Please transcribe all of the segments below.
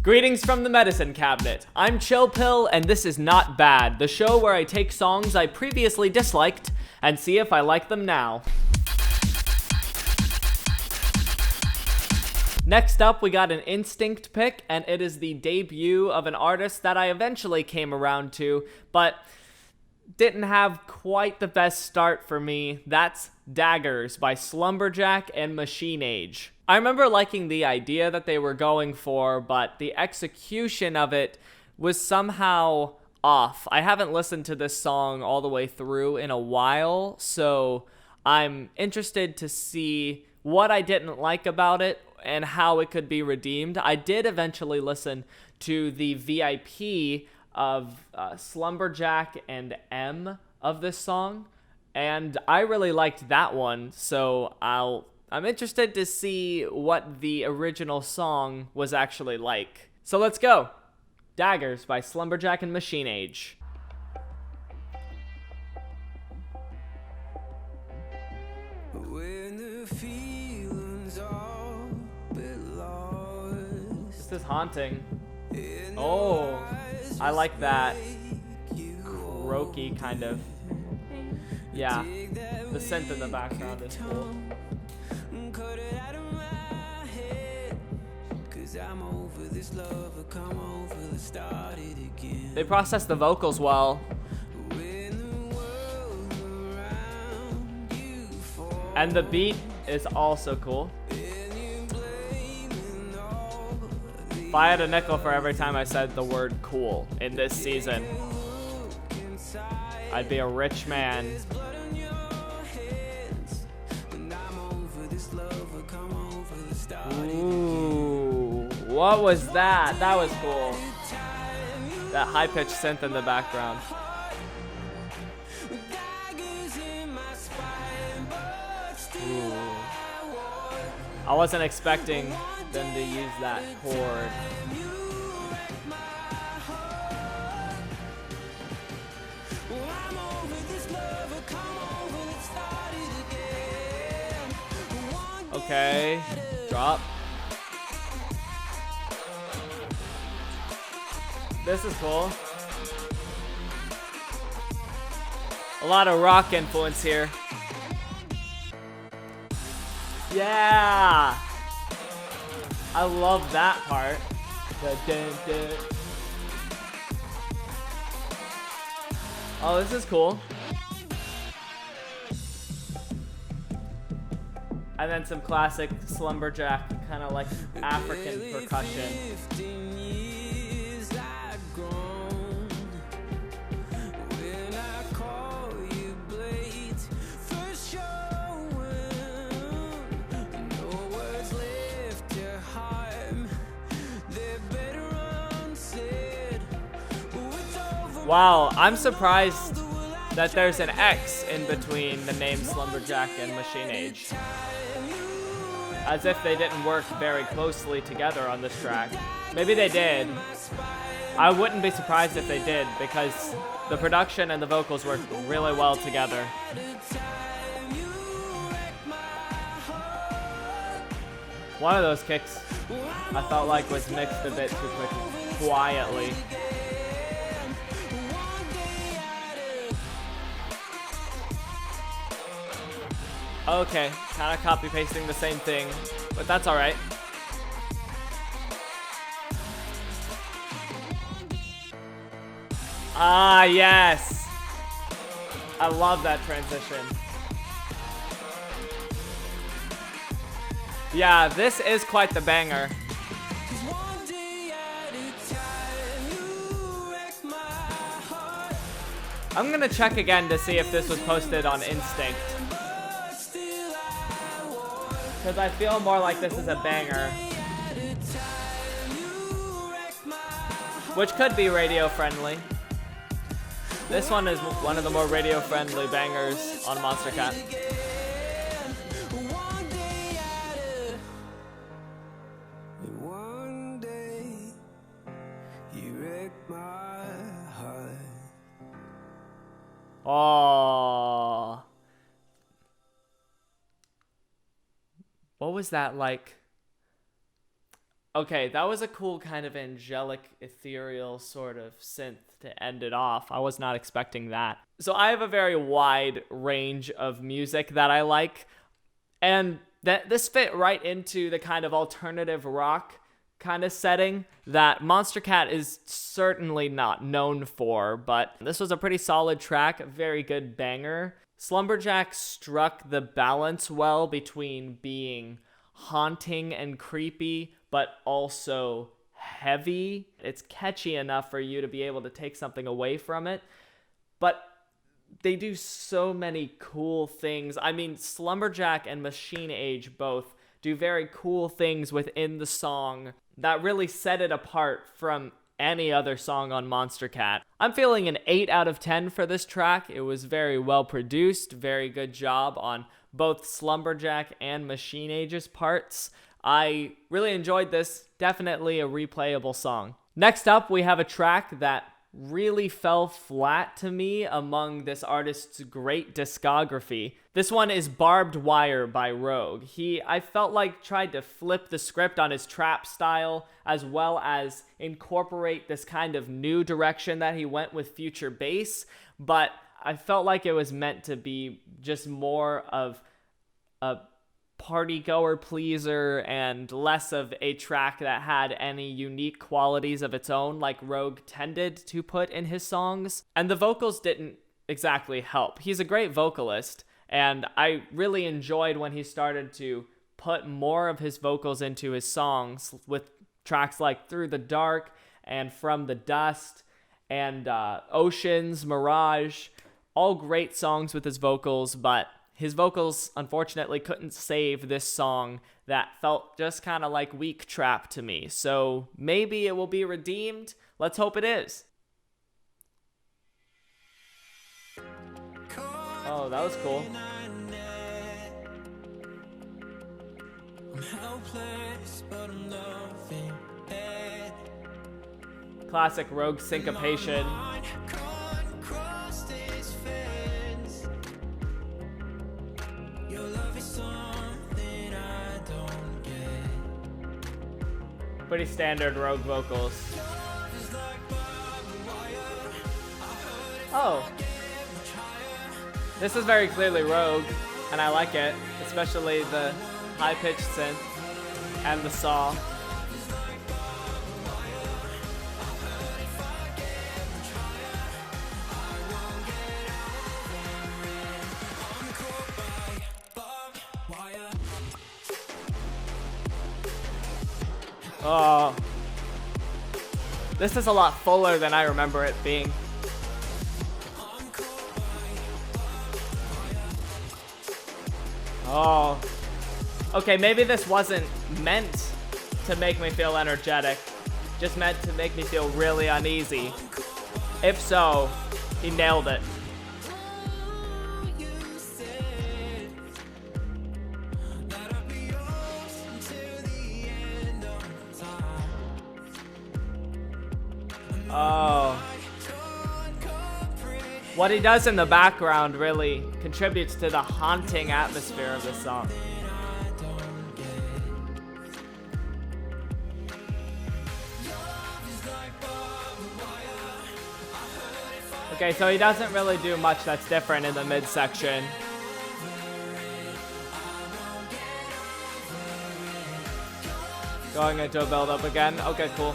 Greetings from the medicine cabinet. I'm Chill Pill, and this is Not Bad, the show where I take songs I previously disliked and see if I like them now. Next up, we got an Instinct pick, and it is the debut of an artist that I eventually came around to, but didn't have quite the best start for me. That's Daggers by Slumberjack and Machine Age. I remember liking the idea that they were going for, but the execution of it was somehow off. I haven't listened to this song all the way through in a while, so I'm interested to see what I didn't like about it and how it could be redeemed. I did eventually listen to the VIP of Slumberjack and M of this song, and I really liked that one, so I'm interested to see what the original song was actually like. So let's go. Daggers by Slumberjack and Machine Age. When the feelings all bit lost. This is haunting. Oh, I like that croaky kind of. Yeah, the synth in the background is cool. Cut it out of my head, 'cause I'm over this love, come over, let's start it again. They process the vocals well. When the world around you falls, And the beat is also cool. If I had a nickel for every time I said the word cool in this season, I'd be a rich man. Ooh, what was that? That was cool. That high-pitched synth in the background. Ooh. I wasn't expecting them to use that chord. Okay, drop. This is cool. A lot of rock influence here. Yeah! I love that part. Oh, this is cool. And then some classic Slumberjack, kind of like African percussion. Wow, I'm surprised that there's an X in between the name Slumberjack and Machine Age. As if they didn't work very closely together on this track. Maybe they did. I wouldn't be surprised if they did, because the production and the vocals work really well together. One of those kicks I felt like was mixed a bit too quietly. Okay, kind of copy-pasting the same thing, but that's alright. Ah, yes! I love that transition. Yeah, this is quite the banger. I'm gonna check again to see if this was posted on Instinct, because I feel more like this is a banger. Which could be radio friendly. This one is one of the more radio friendly bangers on Monster Cat. one day you wrecked my heart. Oh. What was that like? Okay, that was a cool kind of angelic, ethereal sort of synth to end it off. I was not expecting that. So I have a very wide range of music that I like, and that this fit right into the kind of alternative rock kind of setting that Monster Cat is certainly not known for, but this was a pretty solid track, a very good banger. Slumberjack struck the balance well between being haunting and creepy, but also heavy. It's catchy enough for you to be able to take something away from it, but they do so many cool things. I mean, Slumberjack and Machine Age both do very cool things within the song that really set it apart from any other song on Monster Cat. I'm feeling an 8 out of 10 for this track. It was very well produced, very good job on both Slumberjack and Machine Age's parts. I really enjoyed this, definitely a replayable song. Next up, we have a track that really fell flat to me among this artist's great discography. This one is Barbed Wire by Rogue. I felt like tried to flip the script on his trap style as well as incorporate this kind of new direction that he went with future bass, but I felt like it was meant to be just more of a party goer pleaser and less of a track that had any unique qualities of its own like Rogue tended to put in his songs. And the vocals didn't exactly help. He's a great vocalist, and I really enjoyed when he started to put more of his vocals into his songs with tracks like Through the Dark and From the Dust and Oceans, Mirage, all great songs with his vocals, but his vocals, unfortunately, couldn't save this song that felt just kind of like weak trap to me. So maybe it will be redeemed. Let's hope it is. Oh, that was cool. Classic Rogue syncopation. Pretty standard Rogue vocals. Oh. This is very clearly Rogue, and I like it, especially the high-pitched synth and the saw. Oh, this is a lot fuller than I remember it being. Oh, okay, maybe this wasn't meant to make me feel energetic, just meant to make me feel really uneasy. If so, he nailed it. Oh. What he does in the background really contributes to the haunting atmosphere of the song. Okay, so he doesn't really do much that's different in the midsection. Going into a build-up again. Okay, cool.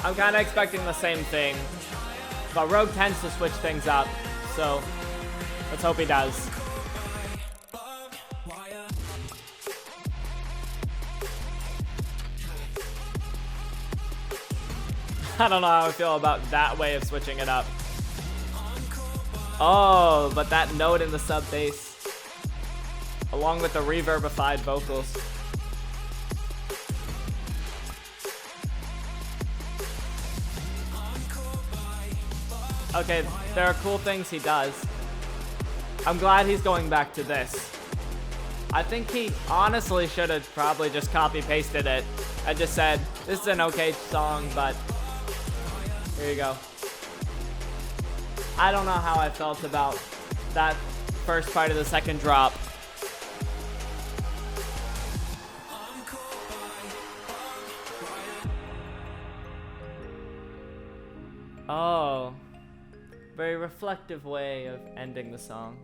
I'm kind of expecting the same thing, but Rogue tends to switch things up, so let's hope he does. I don't know how I feel about that way of switching it up. Oh, but that note in the sub bass, along with the reverbified vocals. Okay, there are cool things he does. I'm glad he's going back to this. I think he honestly should have probably just copy-pasted it and just said, this is an okay song, but here you go. I don't know how I felt about that first part of the second drop. Oh, very reflective way of ending the song.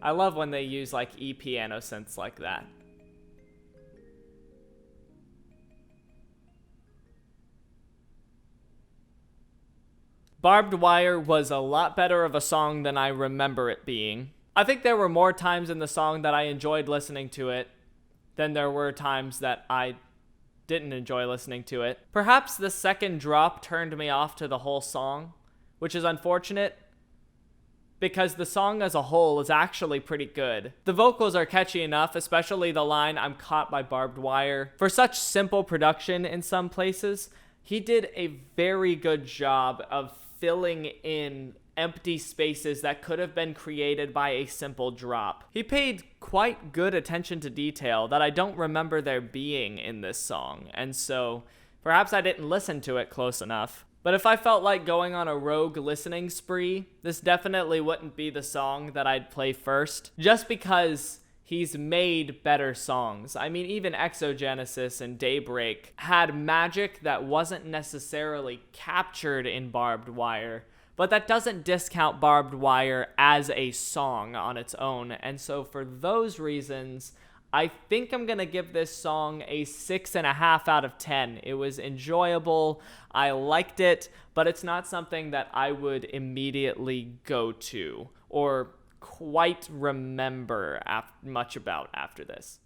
I love when they use like e-piano synths like that. Barbed Wire was a lot better of a song than I remember it being. I think there were more times in the song that I enjoyed listening to it than there were times that I didn't enjoy listening to it. Perhaps the second drop turned me off to the whole song, which is unfortunate because the song as a whole is actually pretty good. The vocals are catchy enough, especially the line, "I'm caught by barbed wire." For such simple production in some places, he did a very good job of filling in empty spaces that could have been created by a simple drop. He paid quite good attention to detail that I don't remember there being in this song, and so perhaps I didn't listen to it close enough. But if I felt like going on a rogue listening spree, this definitely wouldn't be the song that I'd play first, just because he's made better songs. I mean, even Exogenesis and Daybreak had magic that wasn't necessarily captured in Barbed Wire, but that doesn't discount Barbed Wire as a song on its own. And so for those reasons, I think I'm gonna give this song a 6.5 out of 10. It was enjoyable, I liked it, but it's not something that I would immediately go to or quite remember much about after this.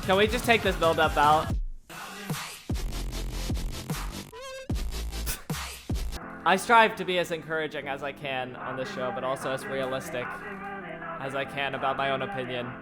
Can we just take this build-up out? I strive to be as encouraging as I can on this show, but also as realistic as I can about my own opinion.